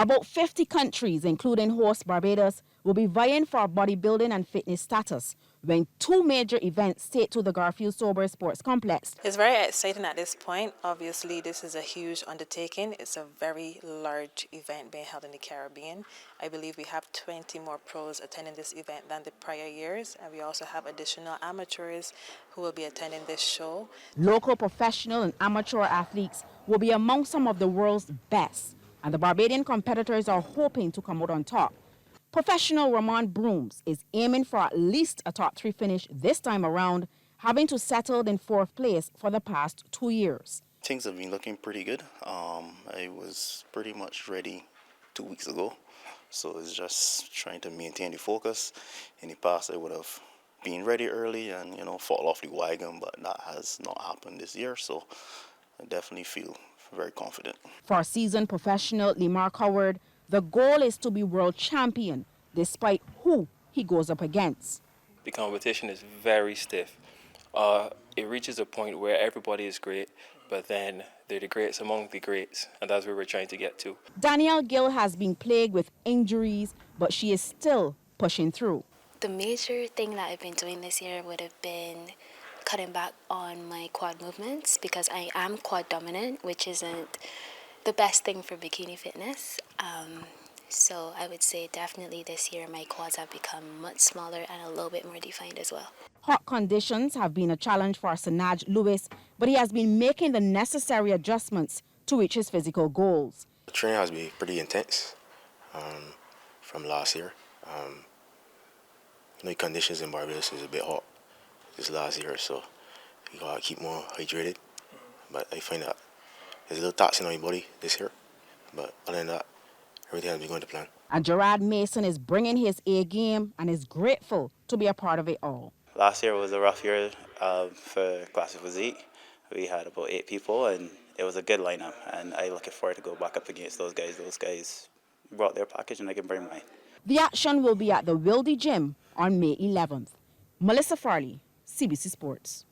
About 50 countries, including host Barbados, will be vying for bodybuilding and fitness status when two major events take to the Garfield Sober Sports Complex. It's very exciting at this point. Obviously, this is a huge undertaking. It's a very large event being held in the Caribbean. I believe we have 20 more pros attending this event than the prior years, and we also have additional amateurs who will be attending this show. Local professional and amateur athletes will be among some of the world's best, and the Barbadian competitors are hoping to come out on top. Professional Ramon Brooms is aiming for at least a top 3 finish this time around, having to settle in 4th place for the past 2 years. Things have been looking pretty good. I was pretty much ready 2 weeks ago, so it's just trying to maintain the focus. In the past, I would have been ready early and fall off the wagon, but that has not happened this year, so I definitely feel very confident. For seasoned professional Lemar Howard, the goal is to be world champion, despite who he goes up against. The competition is very stiff. It reaches a point where everybody is great, but then they're the greats among the greats, and that's where we're trying to get to. Danielle Gill has been plagued with injuries, but she is still pushing through. The major thing that I've been doing this year would have been cutting back on my quad movements, because I am quad dominant, which isn't the best thing for bikini fitness. So I would say definitely this year my quads have become much smaller and a little bit more defined as well. Hot conditions have been a challenge for Sanaj Lewis, but he has been making the necessary adjustments to reach his physical goals. The training has been pretty intense from last year. The conditions in Barbados is a bit hot this last year, so you gotta keep more hydrated. But I find that there's a little taxing on your body this year, but other than that, everything has been going to plan. And Gerard Mason is bringing his A game and is grateful to be a part of it all. Last year was a rough year for Classic Physique. We had about 8 people, and it was a good lineup, and I'm looking forward to go back up against those guys. Those guys brought their package, and I can bring mine. The action will be at the Wildey Gym on May 11th. Mellissa, Farley, CBC Sports.